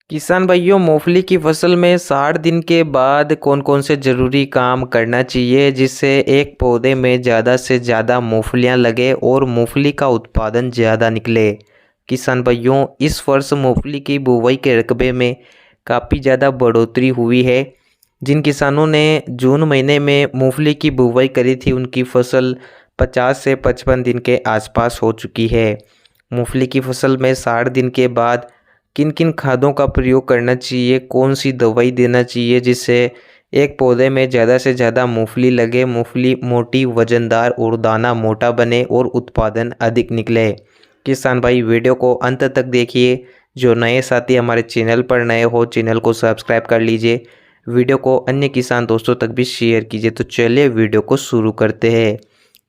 किसान भाइयों, मूंगफली की फसल में 60 दिन के बाद कौन कौन से ज़रूरी काम करना चाहिए जिससे एक पौधे में ज़्यादा से ज़्यादा मूंगफलियां लगे और मूंगफली का उत्पादन ज़्यादा निकले। किसान भाइयों, इस वर्ष मूंगफली की बुवाई के रकबे में काफ़ी ज़्यादा बढ़ोतरी हुई है। जिन किसानों ने जून महीने में मूंगफली की बुवाई करी थी उनकी फसल 50 से 55 दिन के आसपास हो चुकी है। मूंगफली की फसल में 60 दिन के बाद किन किन खादों का प्रयोग करना चाहिए, कौन सी दवाई देना चाहिए जिससे एक पौधे में ज़्यादा से ज़्यादा मूंगफली लगे, मूंगफली मोटी, वजनदार और दाना मोटा बने और उत्पादन अधिक निकले। किसान भाई, वीडियो को अंत तक देखिए। जो नए साथी हमारे चैनल पर नए हो, चैनल को सब्सक्राइब कर लीजिए। वीडियो को अन्य किसान दोस्तों तक भी शेयर कीजिए। तो चलिए वीडियो को शुरू करते हैं।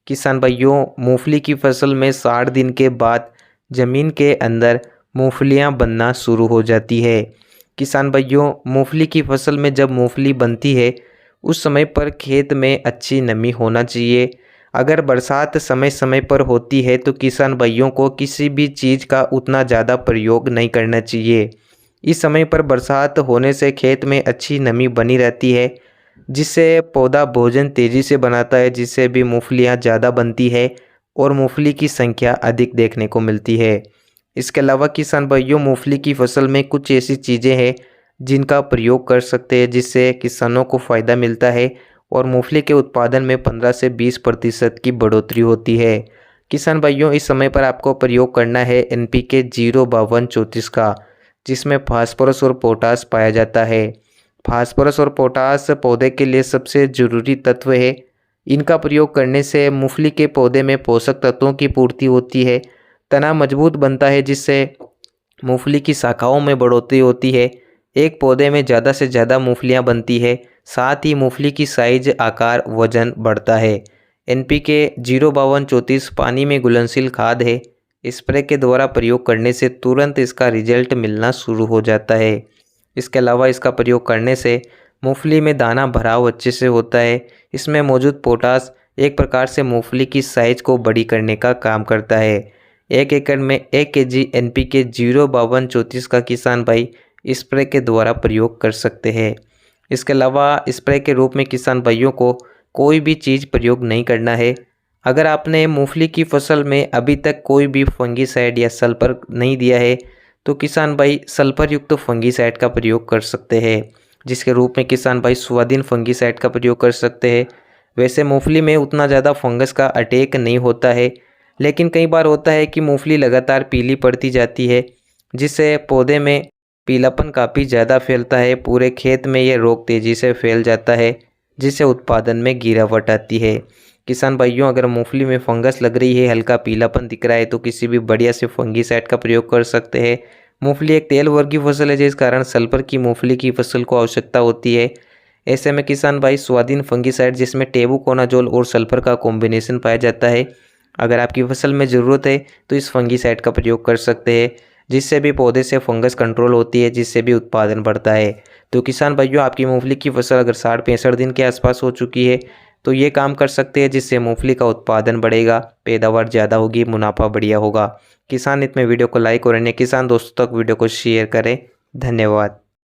किसान भाइयों, मूंगफली की फसल में 60 दिन के बाद ज़मीन के अंदर मूंगफलियां बनना शुरू हो जाती है। किसान भाइयों, मूंगफली की फसल में जब मूंगफली बनती है उस समय पर खेत में अच्छी नमी होना चाहिए। अगर बरसात समय समय पर होती है तो किसान भाइयों को किसी भी चीज़ का उतना ज़्यादा प्रयोग नहीं करना चाहिए। इस समय पर बरसात होने से खेत में अच्छी नमी बनी रहती है जिससे पौधा भोजन तेज़ी से बनाता है, जिससे भी मूंगफलियाँ ज़्यादा बनती है और मूंगफली की संख्या अधिक देखने को मिलती है। इसके अलावा किसान भाइयों, मूंगफली की फसल में कुछ ऐसी चीज़ें हैं जिनका प्रयोग कर सकते हैं जिससे किसानों को फ़ायदा मिलता है और मूंगफली के उत्पादन में 15 से 20% की बढ़ोतरी होती है। किसान भाइयों, इस समय पर आपको प्रयोग करना है NPK 05234 का, जिसमें फास्फोरस और पोटास पाया जाता है। फास्फोरस और पोटास पौधे के लिए सबसे ज़रूरी तत्व है। इनका प्रयोग करने से मूंगफली के पौधे में पोषक तत्वों की पूर्ति होती है, तना मजबूत बनता है जिससे मूंगफली की शाखाओं में बढ़ोतरी होती है। एक पौधे में ज़्यादा से ज़्यादा मूंगफलियां बनती है, साथ ही मूंगफली की साइज, आकार, वजन बढ़ता है। NPK 05234 पानी में घुलनशील खाद है। स्प्रे के द्वारा प्रयोग करने से तुरंत इसका रिजल्ट मिलना शुरू हो जाता है। इसके अलावा इसका प्रयोग करने से मूंगफली में दाना भराव अच्छे से होता है। इसमें मौजूद पोटास एक प्रकार से मूंगफली की साइज को बड़ी करने का काम करता है। 1 एकड़ में 1 kg NPK 05234 का किसान भाई स्प्रे के द्वारा प्रयोग कर सकते हैं। इसके अलावा स्प्रे के रूप में किसान भाइयों को कोई भी चीज़ प्रयोग नहीं करना है। अगर आपने मूंगफली की फसल में अभी तक कोई भी फंगीसाइड या सल्फर नहीं दिया है तो किसान भाई सल्फर युक्त फंगीसाइड का प्रयोग कर सकते हैं, जिसके रूप में किसान भाई स्वादिन फंगीसाइड का प्रयोग कर सकते हैं। वैसे मूंगफली में उतना ज़्यादा फंगस का अटैक नहीं होता है, लेकिन कई बार होता है कि मूंगफली लगातार पीली पड़ती जाती है जिससे पौधे में पीलापन काफ़ी ज़्यादा फैलता है। पूरे खेत में यह रोग तेज़ी से फैल जाता है जिससे उत्पादन में गिरावट आती है। किसान भाइयों, अगर मूंगफली में फंगस लग रही है, हल्का पीलापन दिख रहा है तो किसी भी बढ़िया से फंगीसाइड का प्रयोग कर सकते हैं। मूंगफली एक तेल वर्गीय फसल है जिस कारण सल्फर की मूंगफली की फसल को आवश्यकता होती है। ऐसे में किसान भाई स्वादिन फंगीसाइड जिसमें टेबुकोनाजोल और सल्फर का कॉम्बिनेशन पाया जाता है, अगर आपकी फसल में ज़रूरत है तो इस फंगीसाइड का प्रयोग कर सकते हैं, जिससे भी पौधे से फंगस कंट्रोल होती है, जिससे भी उत्पादन बढ़ता है। तो किसान भाइयों, आपकी मूंगफली की फसल अगर 60-65 दिन के आसपास हो चुकी है तो ये काम कर सकते हैं जिससे मूंगफली का उत्पादन बढ़ेगा, पैदावार ज़्यादा होगी, मुनाफा बढ़िया होगा। किसान हित में वीडियो को लाइक और अन्य किसान दोस्तों तक वीडियो को शेयर करें। धन्यवाद।